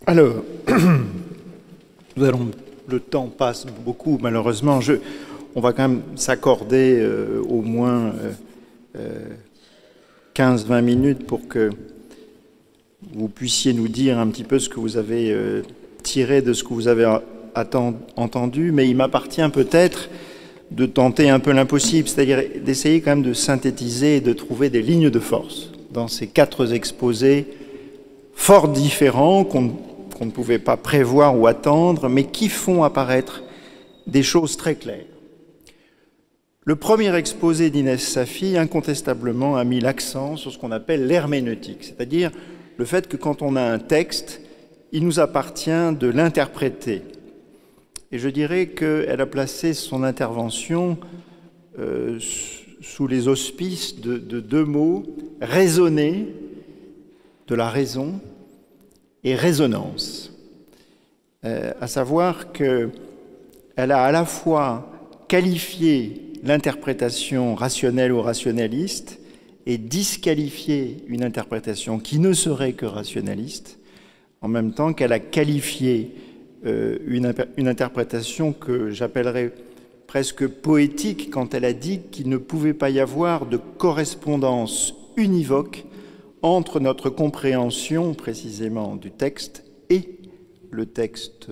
Alors, le temps passe beaucoup, malheureusement. On va quand même s'accorder au moins 15-20 minutes pour que vous puissiez nous dire un petit peu ce que vous avez tiré de ce que vous avez entendu. Mais il m'appartient peut-être de tenter un peu l'impossible, c'est-à-dire d'essayer quand même de synthétiser et de trouver des lignes de force dans ces 4 exposés fort différents qu'on ne pouvait pas prévoir ou attendre, mais qui font apparaître des choses très claires. Le premier exposé d'Inès Safi, incontestablement, a mis l'accent sur ce qu'on appelle l'herméneutique, c'est-à-dire le fait que quand on a un texte, il nous appartient de l'interpréter. Et je dirais qu'elle a placé son intervention sous les auspices de 2 mots, raisonner, de la raison, et résonance. À savoir qu'elle a à la fois qualifié l'interprétation rationnelle ou rationaliste et disqualifié une interprétation qui ne serait que rationaliste, en même temps qu'elle a qualifié une interprétation que j'appellerais presque poétique quand elle a dit qu'il ne pouvait pas y avoir de correspondance univoque entre notre compréhension précisément du texte et le texte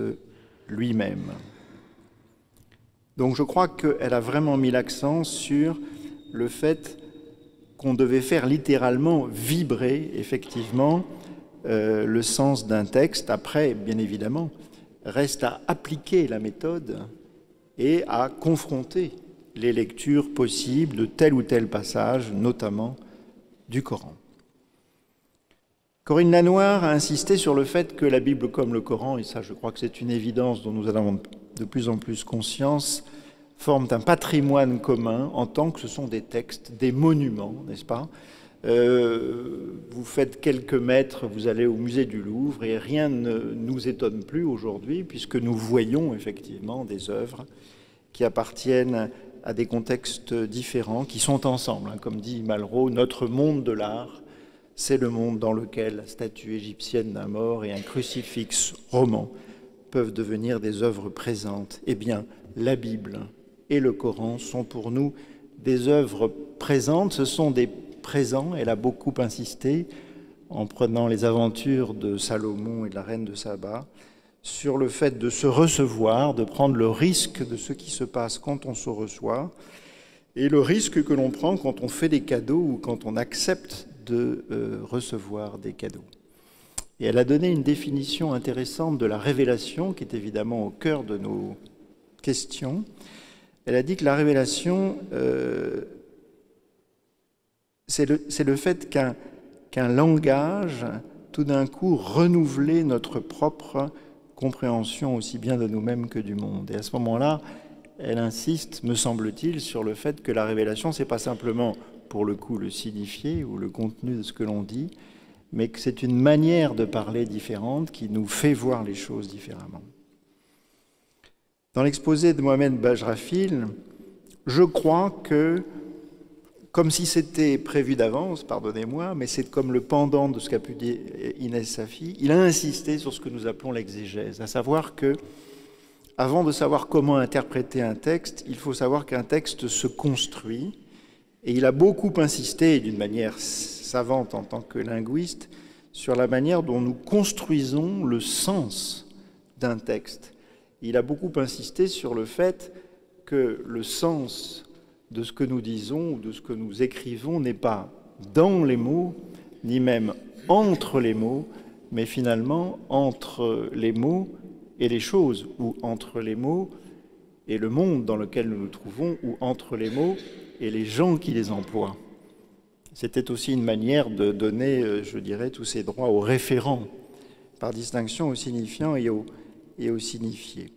lui-même. Donc je crois qu'elle a vraiment mis l'accent sur le fait qu'on devait faire littéralement vibrer effectivement le sens d'un texte. Après, bien évidemment, reste à appliquer la méthode et à confronter les lectures possibles de tel ou tel passage, notamment du Coran. Corinne Lanoir a insisté sur le fait que la Bible comme le Coran, et ça je crois que c'est une évidence dont nous avons de plus en plus conscience, forment un patrimoine commun en tant que ce sont des textes, des monuments, n'est-ce pas ? Vous faites quelques mètres, vous allez au musée du Louvre et rien ne nous étonne plus aujourd'hui puisque nous voyons effectivement des œuvres qui appartiennent à des contextes différents, qui sont ensemble. Comme dit Malraux, notre monde de l'art, c'est le monde dans lequel la statue égyptienne d'un mort et un crucifix roman peuvent devenir des œuvres présentes. Eh bien, la Bible et le Coran sont pour nous des œuvres présentes, ce sont des présents. Elle a beaucoup insisté, en prenant les aventures de Salomon et de la reine de Saba, sur le fait de se recevoir, de prendre le risque de ce qui se passe quand on se reçoit, et le risque que l'on prend quand on fait des cadeaux ou quand on accepte de recevoir des cadeaux. Et elle a donné une définition intéressante de la révélation, qui est évidemment au cœur de nos questions. Elle a dit que la révélation, c'est le fait qu'un langage, tout d'un coup, renouvelait notre propre compréhension aussi bien de nous-mêmes que du monde. Et à ce moment-là, elle insiste, me semble-t-il, sur le fait que la révélation, c'est pas simplement, pour le coup, le signifié ou le contenu de ce que l'on dit, mais que c'est une manière de parler différente qui nous fait voir les choses différemment. Dans l'exposé de Mohamed Bajrafil, je crois que, comme si c'était prévu d'avance, pardonnez-moi, mais c'est comme le pendant de ce qu'a pu dire Inès Safi, il a insisté sur ce que nous appelons l'exégèse, à savoir que, avant de savoir comment interpréter un texte, il faut savoir qu'un texte se construit, et il a beaucoup insisté, d'une manière savante en tant que linguiste, sur la manière dont nous construisons le sens d'un texte. Il a beaucoup insisté sur le fait que le sens de ce que nous disons ou de ce que nous écrivons n'est pas dans les mots, ni même entre les mots, mais finalement entre les mots et les choses, ou entre les mots et le monde dans lequel nous nous trouvons, ou entre les mots et les gens qui les emploient. C'était aussi une manière de donner, je dirais, tous ces droits aux référents, par distinction au signifiant et au signifié.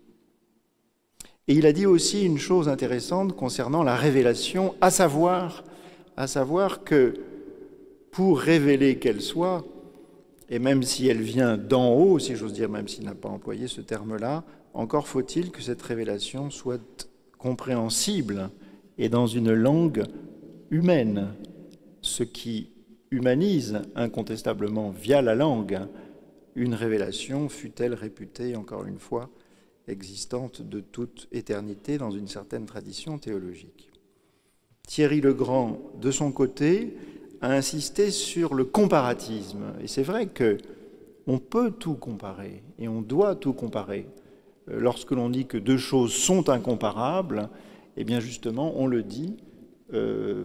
Et il a dit aussi une chose intéressante concernant la révélation, à savoir que pour révéler qu'elle soit, et même si elle vient d'en haut, si j'ose dire, même s'il n'a pas employé ce terme-là, encore faut-il que cette révélation soit compréhensible et dans une langue humaine, ce qui humanise incontestablement via la langue une révélation, fût-elle réputée, encore une fois, existante de toute éternité dans une certaine tradition théologique. Thierry le Grand, de son côté, a insisté sur le comparatisme. Et c'est vrai qu'on peut tout comparer et on doit tout comparer. Lorsque l'on dit que deux choses sont incomparables, eh bien justement, on le dit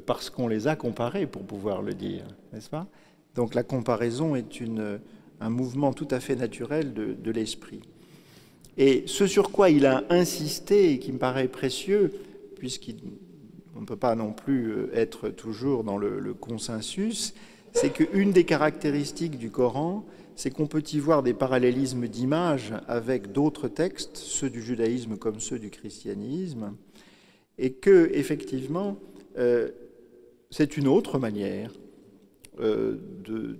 parce qu'on les a comparées pour pouvoir le dire, n'est-ce pas? Donc la comparaison est un mouvement tout à fait naturel de l'esprit. Et ce sur quoi il a insisté, et qui me paraît précieux, puisqu'on ne peut pas non plus être toujours dans le consensus, c'est qu'une des caractéristiques du Coran, c'est qu'on peut y voir des parallélismes d'images avec d'autres textes, ceux du judaïsme comme ceux du christianisme, et que, effectivement, c'est une autre manière de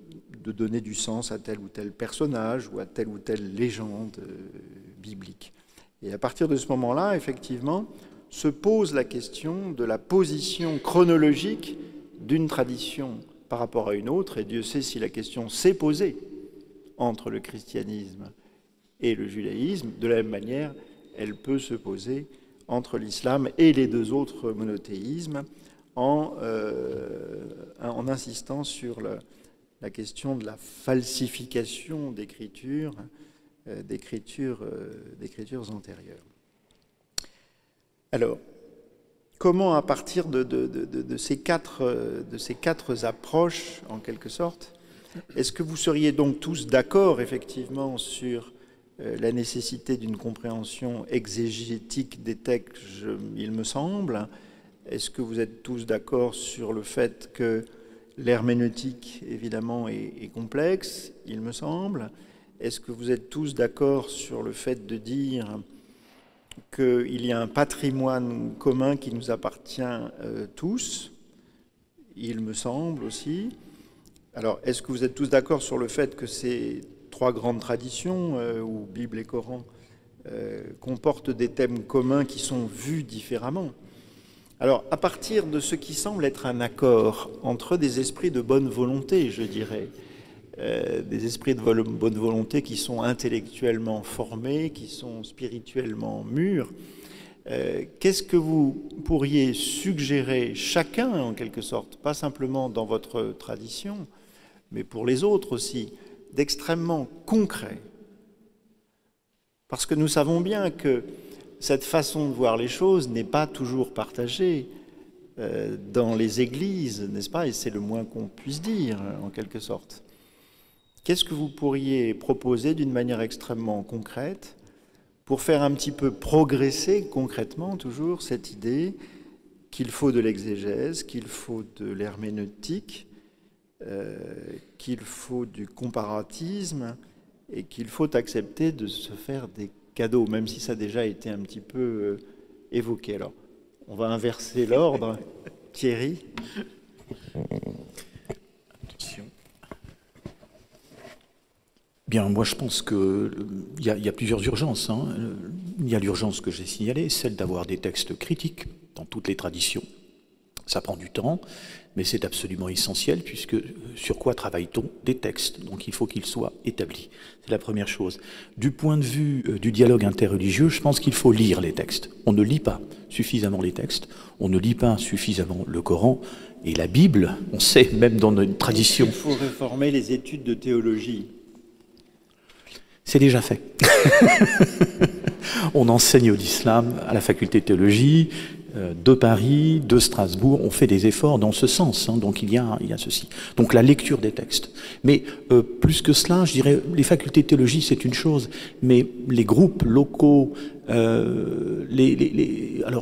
donner du sens à tel ou tel personnage ou à telle ou telle légende biblique. Et à partir de ce moment-là, effectivement, se pose la question de la position chronologique d'une tradition par rapport à une autre, et Dieu sait si la question s'est posée entre le christianisme et le judaïsme. De la même manière, elle peut se poser entre l'islam et les deux autres monothéismes en insistant sur la question de la falsification d'écritures antérieures. Alors, comment, à partir de ces quatre approches, en quelque sorte, est-ce que vous seriez donc tous d'accord, effectivement, sur la nécessité d'une compréhension exégétique des textes, il me semble? Est-ce que vous êtes tous d'accord sur le fait que l'herméneutique, évidemment, est complexe, il me semble? Est-ce que vous êtes tous d'accord sur le fait de dire qu'il y a un patrimoine commun qui nous appartient tous? Il me semble aussi. Alors, est-ce que vous êtes tous d'accord sur le fait que ces trois grandes traditions, où Bible et Coran, comportent des thèmes communs qui sont vus différemment? Alors, à partir de ce qui semble être un accord entre des esprits de bonne volonté, je dirais, des esprits de bonne volonté qui sont intellectuellement formés, qui sont spirituellement mûrs, qu'est-ce que vous pourriez suggérer chacun, en quelque sorte, pas simplement dans votre tradition, mais pour les autres aussi, d'extrêmement concret? Parce que nous savons bien que cette façon de voir les choses n'est pas toujours partagée dans les églises, n'est-ce pas? Et c'est le moins qu'on puisse dire, en quelque sorte. Qu'est-ce que vous pourriez proposer d'une manière extrêmement concrète pour faire un petit peu progresser concrètement toujours cette idée qu'il faut de l'exégèse, qu'il faut de l'herméneutique, qu'il faut du comparatisme et qu'il faut accepter de se faire des cadeaux, même si ça a déjà été un petit peu évoqué. Alors, on va inverser l'ordre. Thierry? Attention. Bien, moi je pense qu'il y a plusieurs urgences. Il y a l'urgence que j'ai signalée, celle d'avoir des textes critiques dans toutes les traditions. Ça prend du temps, mais c'est absolument essentiel, puisque sur quoi travaille-t-on? Des textes, donc il faut qu'ils soient établis. C'est la première chose. Du point de vue du dialogue interreligieux, je pense qu'il faut lire les textes. On ne lit pas suffisamment les textes, on ne lit pas suffisamment le Coran, et la Bible, on sait, même dans notre tradition... Il faut réformer les études de théologie. C'est déjà fait. On enseigne l'islam à la faculté de théologie de Paris, de Strasbourg. On fait des efforts dans ce sens. Donc il y a ceci. Donc la lecture des textes. Mais plus que cela, je dirais, les facultés de théologie, c'est une chose. Mais les groupes locaux, alors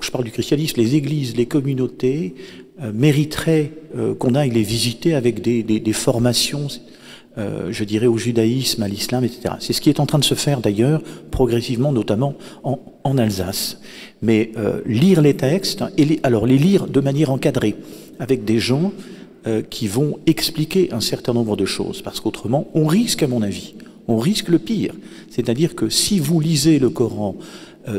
je parle du christianisme, les églises, les communautés mériteraient qu'on aille les visiter avec des formations, je dirais, au judaïsme, à l'islam, etc. C'est ce qui est en train de se faire d'ailleurs, progressivement, notamment en Alsace. Mais lire les textes, et alors les lire de manière encadrée, avec des gens qui vont expliquer un certain nombre de choses, parce qu'autrement, on risque, à mon avis, on risque le pire. C'est-à-dire que si vous lisez le Coran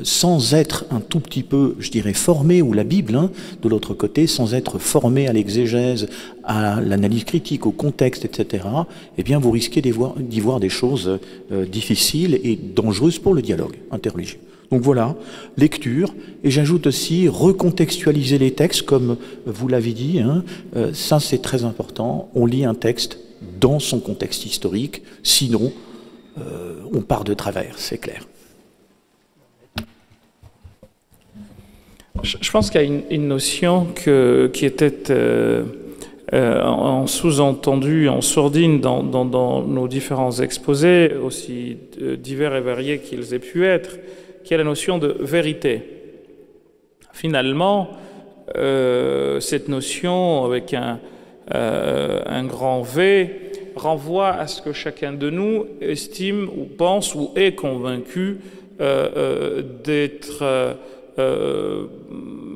sans être un tout petit peu, je dirais, formé, ou la Bible, hein, de l'autre côté, sans être formé à l'exégèse, à l'analyse critique, au contexte, etc., eh bien, vous risquez d'y voir des choses difficiles et dangereuses pour le dialogue interreligieux. Donc voilà, lecture, et j'ajoute aussi recontextualiser les textes, comme vous l'avez dit, hein, ça c'est très important, on lit un texte dans son contexte historique, sinon on part de travers, c'est clair. Je pense qu'il y a une notion qui était en sous-entendu, en sourdine dans nos différents exposés, aussi divers et variés qu'ils aient pu être, qui est la notion de vérité. Finalement, cette notion avec un grand V renvoie à ce que chacun de nous estime ou pense ou est convaincu d'être,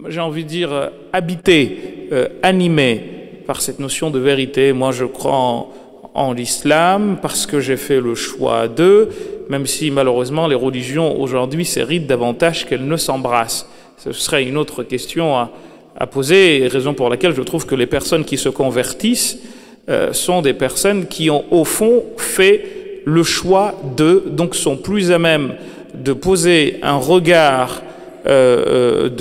j'ai envie de dire, habité, animé par cette notion de vérité. Moi, je crois en l'islam parce que j'ai fait le choix d'eux, même si malheureusement les religions aujourd'hui s'héritent davantage qu'elles ne s'embrassent. Ce serait une autre question à poser, raison pour laquelle je trouve que les personnes qui se convertissent sont des personnes qui ont au fond fait le choix d'eux, donc sont plus à même de poser un regard de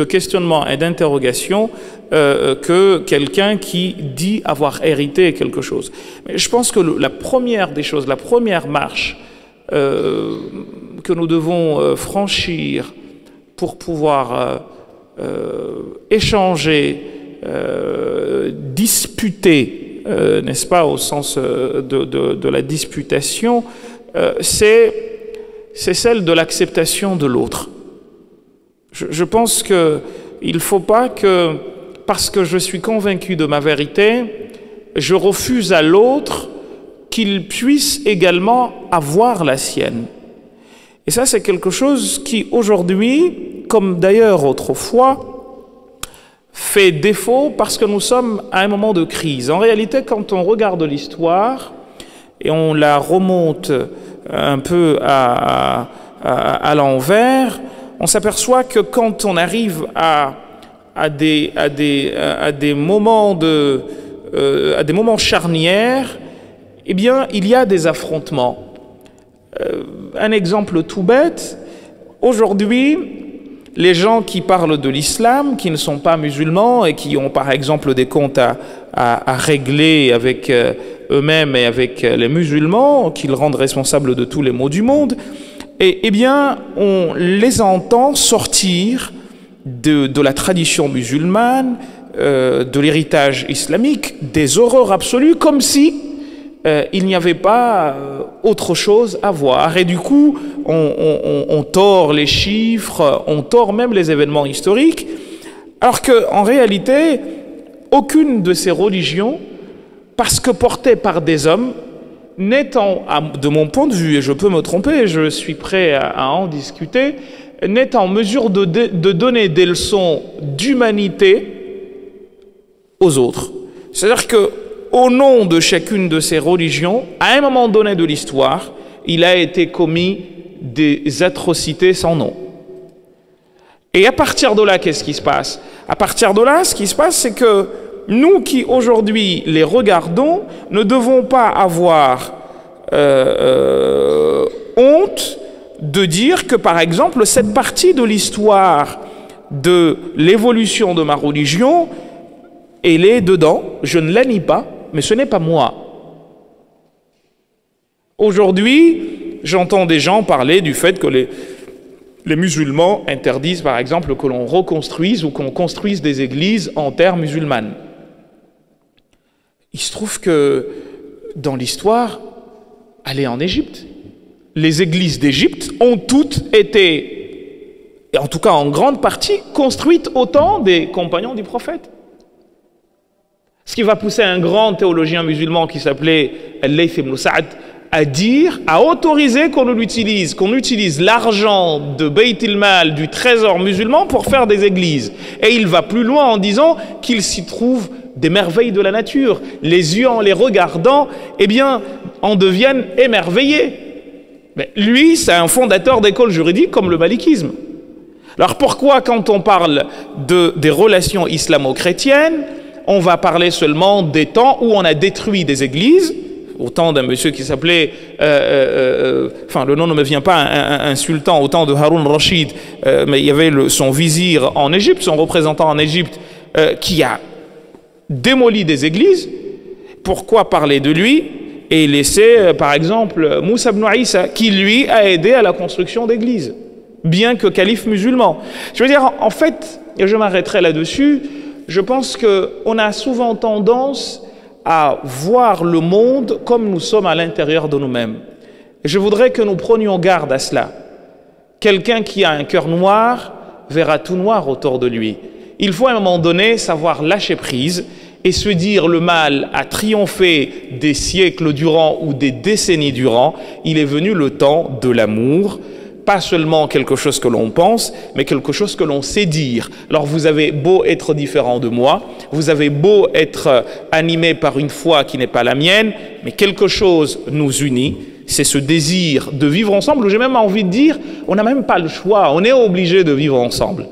questionnement et d'interrogation que quelqu'un qui dit avoir hérité quelque chose. Mais je pense que la première des choses, la première marche que nous devons franchir pour pouvoir échanger, disputer, n'est-ce pas, au sens de la disputation, c'est celle de l'acceptation de l'autre. Je pense qu'il ne faut pas que, parce que je suis convaincu de ma vérité, je refuse à l'autre qu'il puisse également avoir la sienne. Et ça, c'est quelque chose qui, aujourd'hui, comme d'ailleurs autrefois, fait défaut parce que nous sommes à un moment de crise. En réalité, quand on regarde l'histoire et on la remonte un peu à l'envers, on s'aperçoit que quand on arrive à des moments charnières, eh bien, il y a des affrontements. Un exemple tout bête, aujourd'hui, les gens qui parlent de l'islam, qui ne sont pas musulmans et qui ont par exemple des comptes à régler avec eux-mêmes et avec les musulmans, qu'ils rendent responsables de tous les maux du monde, eh bien, on les entend sortir de la tradition musulmane, de l'héritage islamique, des horreurs absolues, comme si il n'y avait pas autre chose à voir. Et du coup, on tord les chiffres, on tord même les événements historiques, alors qu'en réalité, aucune de ces religions, parce que portées par des hommes, n'étant, de mon point de vue, et je peux me tromper, je suis prêt à en discuter, n'est en mesure de donner des leçons d'humanité aux autres. C'est-à-dire que au nom de chacune de ces religions, à un moment donné de l'histoire, il a été commis des atrocités sans nom. Et à partir de là, qu'est-ce qui se passe? À partir de là, ce qui se passe, c'est que nous qui aujourd'hui les regardons, ne devons pas avoir honte de dire que, par exemple, cette partie de l'histoire de l'évolution de ma religion, elle est dedans, je ne la nie pas, mais ce n'est pas moi. Aujourd'hui, j'entends des gens parler du fait que les musulmans interdisent, par exemple, que l'on reconstruise ou qu'on construise des églises en terre musulmane. Il se trouve que, dans l'histoire, allez en Égypte. Les églises d'Égypte ont toutes été, et en tout cas en grande partie, construites au temps des compagnons du prophète. Ce qui va pousser un grand théologien musulman qui s'appelait Al-Layth ibn Sa'd à autoriser qu'on utilise l'argent de Bayt al-Mal, du trésor musulman, pour faire des églises. Et il va plus loin en disant qu'il s'y trouve des merveilles de la nature. Les yeux, en les regardant, eh bien, en deviennent émerveillés. Mais lui, c'est un fondateur d'école juridique comme le malikisme. Alors pourquoi, quand on parle des relations islamo-chrétiennes, on va parler seulement des temps où on a détruit des églises, au temps d'un monsieur qui s'appelait, enfin le nom ne me vient pas, un sultan au temps de Haroun Rachid, mais il y avait son vizir en Égypte, son représentant en Égypte, qui a démoli des églises. Pourquoi parler de lui et laisser, par exemple, Moussa ibn Isa, qui lui a aidé à la construction d'églises, bien que calife musulman. Je veux dire, en fait, et je m'arrêterai là-dessus, je pense qu'on a souvent tendance à voir le monde comme nous sommes à l'intérieur de nous-mêmes. Et je voudrais que nous prenions garde à cela. Quelqu'un qui a un cœur noir verra tout noir autour de lui. Il faut à un moment donné savoir lâcher prise et se dire le mal a triomphé des siècles durant ou des décennies durant. Il est venu le temps de l'amour. Pas seulement quelque chose que l'on pense, mais quelque chose que l'on sait dire. Alors vous avez beau être différent de moi, vous avez beau être animé par une foi qui n'est pas la mienne, mais quelque chose nous unit, c'est ce désir de vivre ensemble, où j'ai même envie de dire, on n'a même pas le choix, on est obligé de vivre ensemble.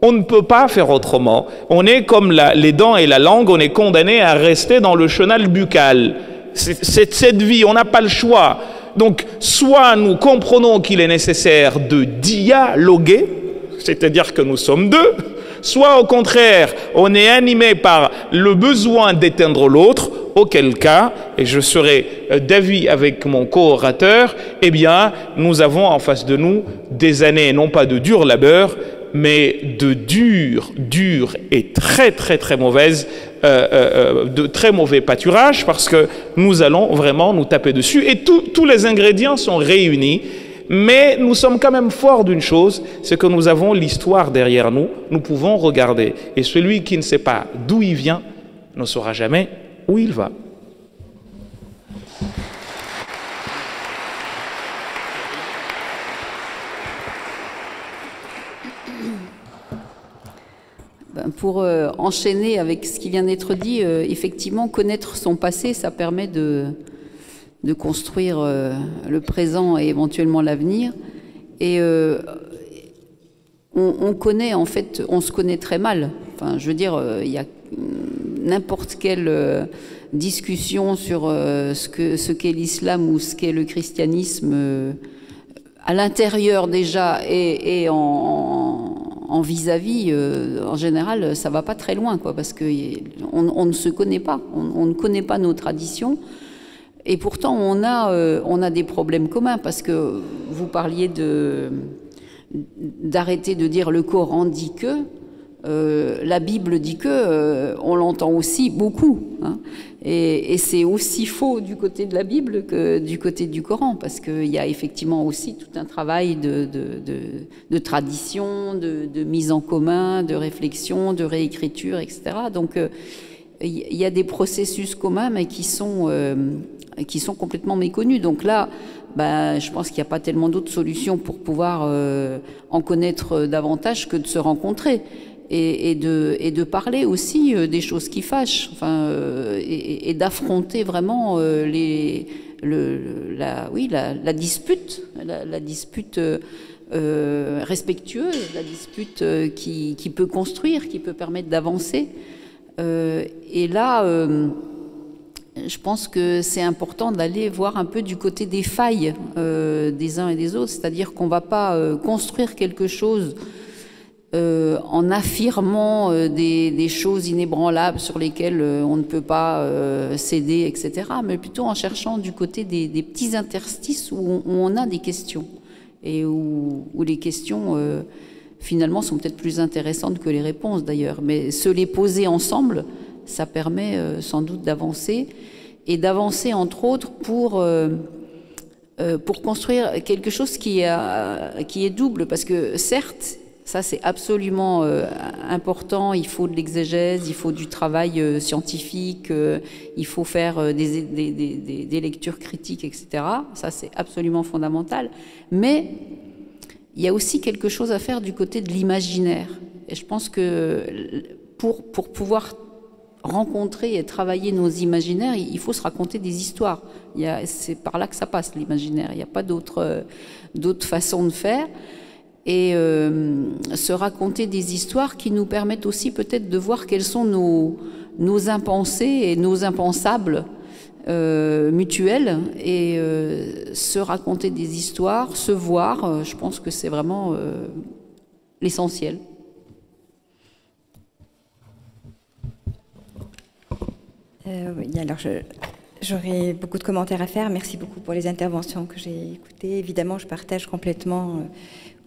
On ne peut pas faire autrement. On est comme les dents et la langue, on est condamné à rester dans le chenal buccal. C'est cette vie, on n'a pas le choix. Donc, soit nous comprenons qu'il est nécessaire de dialoguer, c'est-à-dire que nous sommes deux, soit au contraire, on est animé par le besoin d'éteindre l'autre, auquel cas, et je serai d'avis avec mon co-orateur, eh bien, nous avons en face de nous des années, non pas de dur labeur, mais de dur et très mauvaises, de très mauvais pâturage, parce que nous allons vraiment nous taper dessus et tous les ingrédients sont réunis, mais nous sommes quand même forts d'une chose, c'est que nous avons l'histoire derrière nous, nous pouvons regarder, et celui qui ne sait pas d'où il vient ne saura jamais où il va. Pour enchaîner avec ce qui vient d'être dit, effectivement, connaître son passé, ça permet de construire le présent et éventuellement l'avenir. Et on connaît, en fait, on se connaît très mal. Enfin, je veux dire, il y a n'importe quelle discussion sur ce qu'est l'islam ou ce qu'est le christianisme à l'intérieur déjà et en vis-à-vis, en général, ça va pas très loin, quoi, parce que on ne se connaît pas, on ne connaît pas nos traditions, et pourtant on a des problèmes communs, parce que vous parliez d'arrêter de dire le Coran dit que, la Bible dit que, on l'entend aussi beaucoup, hein, et c'est aussi faux du côté de la Bible que du côté du Coran, parce qu'il y a effectivement aussi tout un travail de tradition, de mise en commun, de réflexion, de réécriture, etc. Donc il y a des processus communs, mais qui sont complètement méconnus. Donc là, ben, je pense qu'il n'y a pas tellement d'autres solutions pour pouvoir en connaître davantage que de se rencontrer. Et de parler aussi des choses qui fâchent, enfin, et d'affronter vraiment la dispute, la dispute respectueuse, la dispute qui peut construire, qui peut permettre d'avancer. Et là, je pense que c'est important d'aller voir un peu du côté des failles des uns et des autres, c'est-à-dire qu'on ne va pas construire quelque chose en affirmant des choses inébranlables sur lesquelles on ne peut pas céder, etc., mais plutôt en cherchant du côté des petits interstices où on a des questions, et où les questions, finalement, sont peut-être plus intéressantes que les réponses, d'ailleurs. Mais se les poser ensemble, ça permet sans doute d'avancer, et d'avancer, entre autres, pour construire quelque chose qui est double, parce que, certes, ça, c'est absolument important. Il faut de l'exégèse, il faut du travail scientifique, il faut faire des lectures critiques, etc. Ça, c'est absolument fondamental. Mais il y a aussi quelque chose à faire du côté de l'imaginaire. Et je pense que pour pouvoir rencontrer et travailler nos imaginaires, il faut se raconter des histoires. C'est par là que ça passe, l'imaginaire. Il n'y a pas d'autre façon de faire. Et se raconter des histoires qui nous permettent aussi peut-être de voir quels sont nos impensés et nos impensables mutuels. Et se raconter des histoires, se voir, je pense que c'est vraiment l'essentiel. Oui, alors j'aurais beaucoup de commentaires à faire. Merci beaucoup pour les interventions que j'ai écoutées. Évidemment, je partage complètement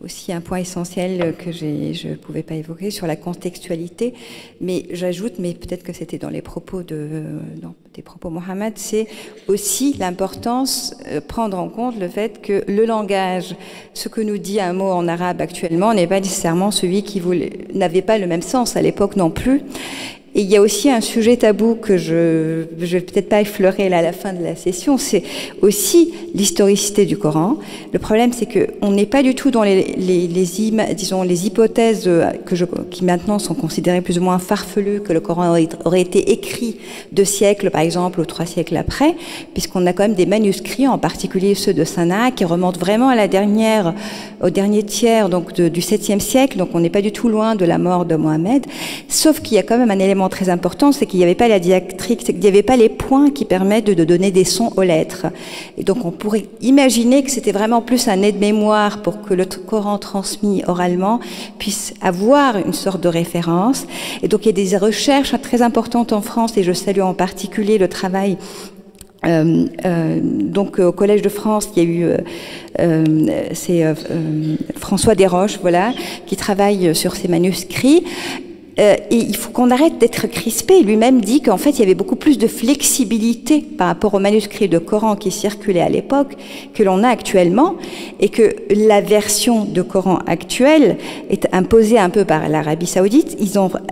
aussi un point essentiel que je ne pouvais pas évoquer sur la contextualité. Mais j'ajoute, mais peut-être que c'était dans les propos des propos Mohamed, c'est aussi l'importance, prendre en compte le fait que le langage, ce que nous dit un mot en arabe actuellement, n'est pas nécessairement celui qui n'avait pas le même sens à l'époque non plus. Et il y a aussi un sujet tabou que je vais peut-être pas effleurer là à la fin de la session, c'est aussi l'historicité du Coran. Le problème, c'est que on n'est pas du tout dans les hypothèses qui maintenant sont considérées plus ou moins farfelues, que le Coran aurait été écrit 2 siècles, par exemple, ou 3 siècles après, puisqu'on a quand même des manuscrits, en particulier ceux de Sanaa, qui remontent vraiment à au dernier tiers donc du 7e siècle, donc on n'est pas du tout loin de la mort de Mohammed, sauf qu'il y a quand même un élément très important, c'est qu'il n'y avait pas la diacritique, c'est qu'il n'y avait pas les points qui permettent de donner des sons aux lettres. Et donc on pourrait imaginer que c'était vraiment plus un aide-mémoire pour que le Coran transmis oralement puisse avoir une sorte de référence. Et donc il y a des recherches très importantes en France, et je salue en particulier le travail donc au Collège de France, il y a eu François Desroches, voilà, qui travaille sur ces manuscrits. Et il faut qu'on arrête d'être crispé. Lui-même dit qu'en fait, il y avait beaucoup plus de flexibilité par rapport aux manuscrits de Coran qui circulaient à l'époque que l'on a actuellement, et que la version de Coran actuelle est imposée un peu par l'Arabie Saoudite.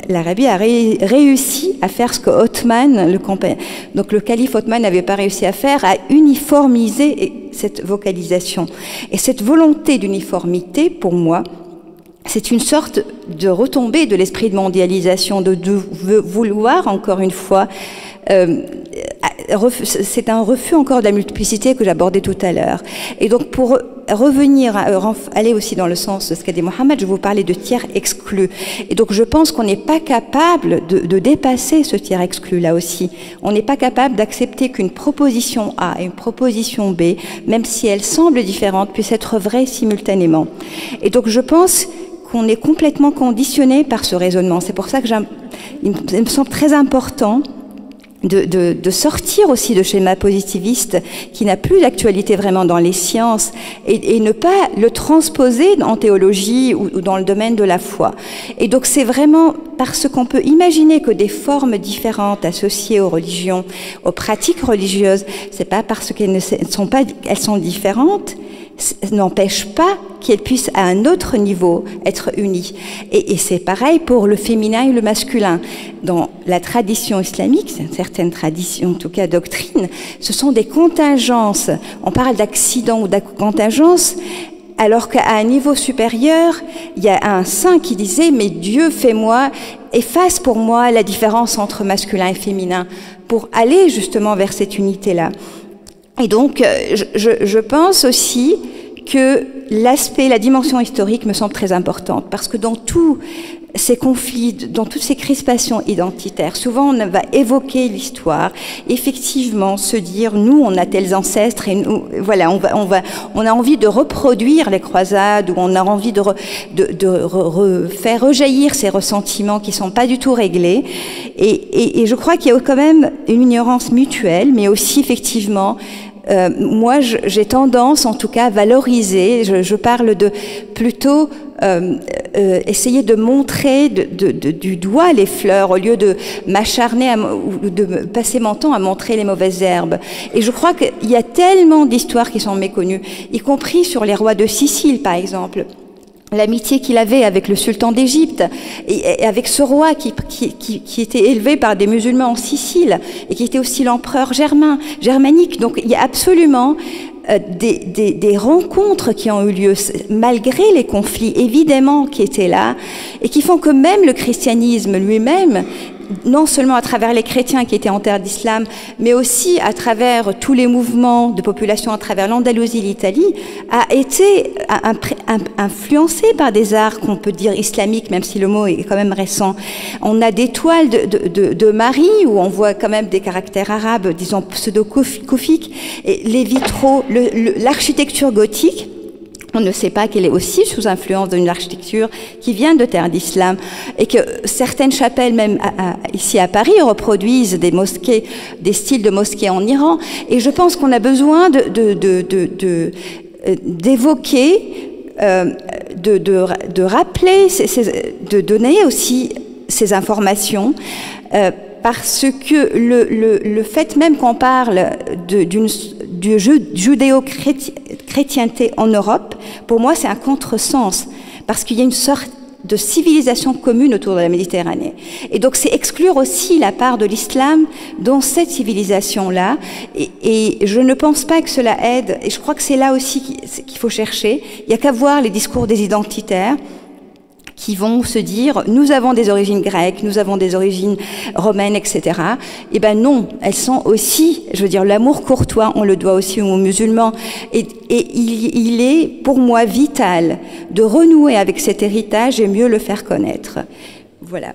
L'Arabie a réussi à faire ce que le calife Othman n'avait pas réussi à faire, à uniformiser cette vocalisation. Et cette volonté d'uniformité, pour moi, c'est une sorte de retombée de l'esprit de mondialisation, de vouloir, encore une fois, c'est un refus encore de la multiplicité que j'abordais tout à l'heure. Et donc, pour revenir, aller aussi dans le sens de ce qu'a dit Mohamed, je vous parlais de tiers exclus. Et donc, je pense qu'on n'est pas capable de dépasser ce tiers exclu là aussi. On n'est pas capable d'accepter qu'une proposition A et une proposition B, même si elles semblent différentes, puissent être vraies simultanément. Et donc, je pense qu'on est complètement conditionné par ce raisonnement. C'est pour ça que il me semble très important de sortir aussi de schéma positiviste qui n'a plus d'actualité vraiment dans les sciences, et ne pas le transposer en théologie ou dans le domaine de la foi. Et donc c'est vraiment parce qu'on peut imaginer que des formes différentes associées aux religions, aux pratiques religieuses, c'est pas parce qu'elles sont différentes, n'empêche pas qu'elles puissent à un autre niveau être unies. Et c'est pareil pour le féminin et le masculin. Dans la tradition islamique, c'est une certaine tradition, en tout cas doctrine, ce sont des contingences. On parle d'accidents ou de contingences, alors qu'à un niveau supérieur, il y a un saint qui disait « Mais Dieu, fais-moi, efface pour moi la différence entre masculin et féminin » pour aller justement vers cette unité-là. Et donc, je pense aussi que la dimension historique me semble très importante, parce que dans tous ces conflits, dans toutes ces crispations identitaires, souvent on va évoquer l'histoire, effectivement se dire nous on a tels ancêtres et nous, voilà, on a envie de reproduire les croisades, ou on a envie de faire rejaillir ces ressentiments qui sont pas du tout réglés, et je crois qu'il y a quand même une ignorance mutuelle, mais aussi effectivement moi, j'ai tendance, en tout cas, à valoriser. Je parle de plutôt essayer de montrer du doigt les fleurs au lieu de m'acharner ou de passer mon temps à montrer les mauvaises herbes. Et je crois qu'il y a tellement d'histoires qui sont méconnues, y compris sur les rois de Sicile, par exemple. L'amitié qu'il avait avec le sultan d'Égypte et avec ce roi qui était élevé par des musulmans en Sicile et qui était aussi l'empereur germanique. Donc il y a absolument des rencontres qui ont eu lieu malgré les conflits évidemment qui étaient là, et qui font que même le christianisme lui-même non seulement à travers les chrétiens qui étaient en terre d'islam, mais aussi à travers tous les mouvements de population à travers l'Andalousie, l'Italie, a été influencé par des arts qu'on peut dire islamiques, même si le mot est quand même récent. On a des toiles de Marie où on voit quand même des caractères arabes, disons pseudo-koufiques, et les vitraux, l'architecture gothique. On ne sait pas qu'elle est aussi sous influence d'une architecture qui vient de terre d'islam et que certaines chapelles, même ici à Paris, reproduisent des mosquées, des styles de mosquées en Iran. Et je pense qu'on a besoin d'évoquer, de rappeler, de donner aussi ces informations. Parce que le fait même qu'on parle du judéo-chrétienté en Europe, pour moi c'est un contresens, parce qu'il y a une sorte de civilisation commune autour de la Méditerranée. Et donc c'est exclure aussi la part de l'islam dans cette civilisation-là, et je ne pense pas que cela aide, et je crois que c'est là aussi qu'il faut chercher. Il n'y a qu'à voir les discours des identitaires, qui vont se dire, nous avons des origines grecques, nous avons des origines romaines, etc. Eh ben non, elles sont aussi, je veux dire, l'amour courtois, on le doit aussi aux musulmans. Et il est, pour moi, vital de renouer avec cet héritage et mieux le faire connaître. Voilà.